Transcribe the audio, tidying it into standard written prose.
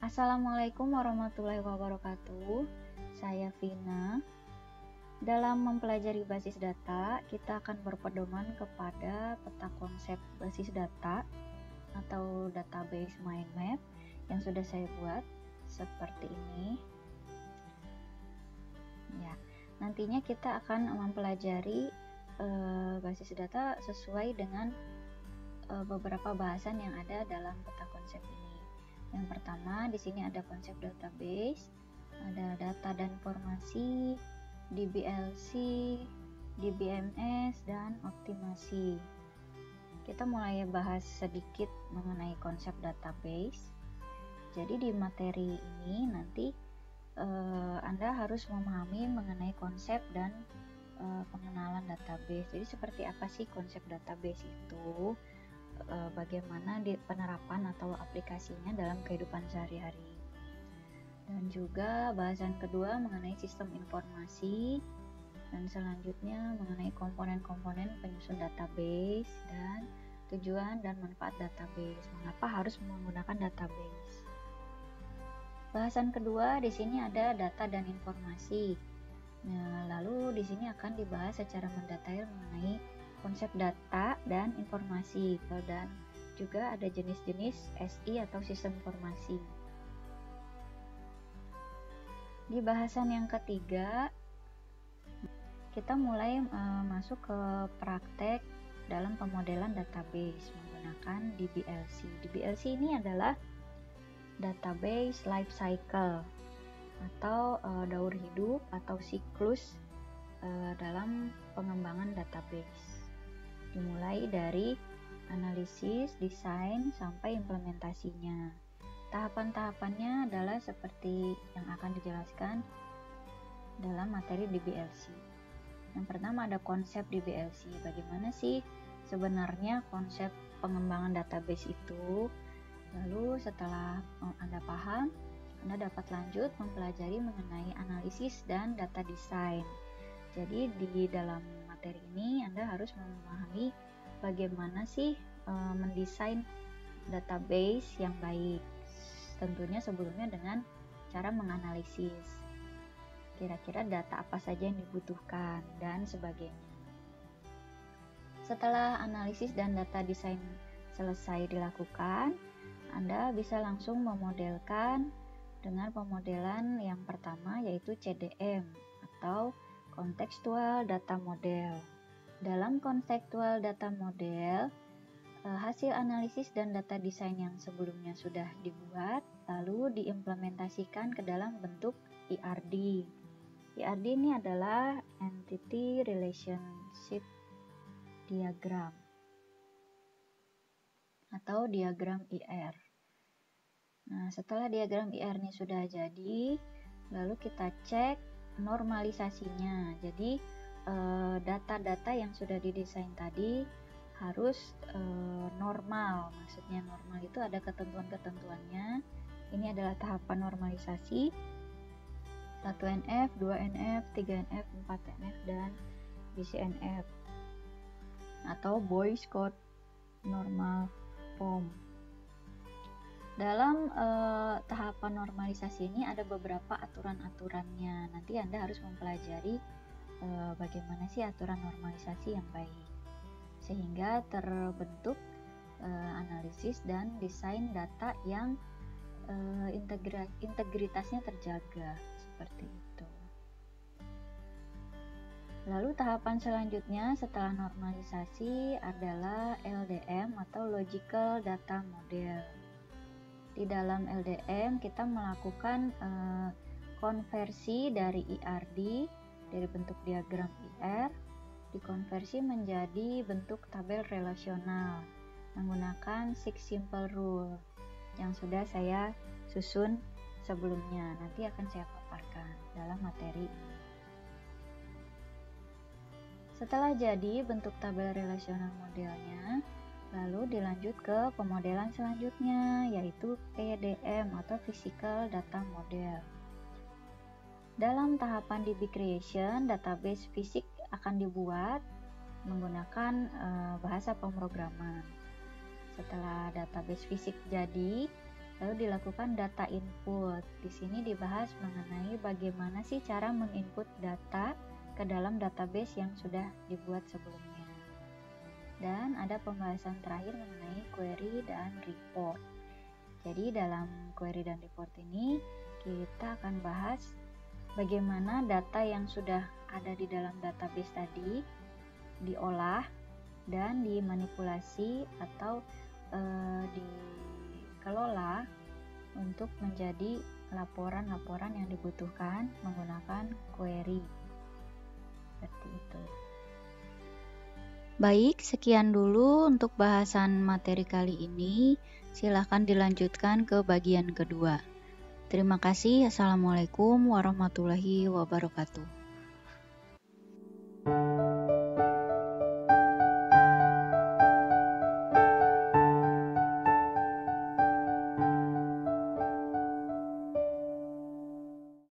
Assalamualaikum warahmatullahi wabarakatuh. Saya Vina. Dalam mempelajari basis data, kita akan berpedoman kepada peta konsep basis data atau database mind map yang sudah saya buat seperti ini. Ya, nantinya kita akan mempelajari basis data sesuai dengan beberapa bahasan yang ada dalam peta konsep ini. Yang pertama, di sini ada konsep database, ada data dan informasi, DBLC, DBMS, dan optimasi. Kita mulai bahas sedikit mengenai konsep database. Jadi di materi ini nanti Anda harus memahami mengenai konsep dan pengenalan database. Jadi seperti apa sih konsep database itu? Bagaimana penerapan atau aplikasinya dalam kehidupan sehari-hari. Dan juga bahasan kedua mengenai sistem informasi, dan selanjutnya mengenai komponen-komponen penyusun database dan tujuan dan manfaat database. Mengapa harus menggunakan database? Bahasan kedua di sini ada data dan informasi. Nah, lalu di sini akan dibahas secara mendetail mengenai konsep data dan informasi, dan juga ada jenis-jenis SI atau sistem informasi. Di bahasan yang ketiga, kita mulai masuk ke praktek dalam pemodelan database menggunakan DBLC. DBLC ini adalah database life cycle atau daur hidup atau siklus dalam pengembangan database. Dimulai dari analisis, desain, sampai implementasinya. Tahapan-tahapannya adalah seperti yang akan dijelaskan dalam materi DBLC. Yang pertama ada konsep DBLC. Bagaimana sih sebenarnya konsep pengembangan database itu? Lalu setelah Anda paham, Anda dapat lanjut mempelajari mengenai analisis dan data design. Jadi di dalam materi ini Anda harus memahami bagaimana sih mendesain database yang baik. Tentunya sebelumnya dengan cara menganalisis kira-kira data apa saja yang dibutuhkan dan sebagainya. Setelah analisis dan data desain selesai dilakukan, Anda bisa langsung memodelkan dengan pemodelan yang pertama, yaitu CDM atau Contextual Data Model. Dalam Contextual Data Model, hasil analisis dan data desain yang sebelumnya sudah dibuat lalu diimplementasikan ke dalam bentuk ERD. ERD ini adalah Entity Relationship Diagram atau diagram IR. Nah, setelah diagram IR ini sudah jadi, lalu kita cek normalisasinya. Jadi data-data yang sudah didesain tadi harus normal. Maksudnya normal itu ada ketentuan-ketentuannya. Ini adalah tahapan normalisasi 1NF, 2NF, 3NF, 4NF, dan BCNF atau Boy's Code Normal Form. Dalam tahapan normalisasi ini ada beberapa aturan-aturannya. Nanti Anda harus mempelajari bagaimana sih aturan normalisasi yang baik, sehingga terbentuk analisis dan desain data yang integritasnya terjaga, seperti itu. Lalu tahapan selanjutnya setelah normalisasi adalah LDM atau Logical Data Model. Di dalam LDM kita melakukan konversi dari ERD, dari bentuk diagram IR, dikonversi menjadi bentuk tabel relasional menggunakan Six Simple Rule yang sudah saya susun sebelumnya. Nanti akan saya paparkan dalam materi ini. Setelah jadi bentuk tabel relasional modelnya, lalu dilanjut ke pemodelan selanjutnya, yaitu PDM atau Physical Data Model. Dalam tahapan DB Creation, database fisik akan dibuat menggunakan bahasa pemrograman. Setelah database fisik jadi, Lalu dilakukan data input. Di sini dibahas mengenai bagaimana sih cara menginput data ke dalam database yang sudah dibuat sebelumnya. Dan ada pembahasan terakhir mengenai query dan report. Jadi dalam query dan report ini kita akan bahas bagaimana data yang sudah ada di dalam database tadi diolah dan dimanipulasi atau dikelola untuk menjadi laporan-laporan yang dibutuhkan menggunakan query. Seperti itu. Baik, sekian dulu untuk bahasan materi kali ini. Silahkan dilanjutkan ke bagian kedua. Terima kasih. Assalamualaikum warahmatullahi wabarakatuh.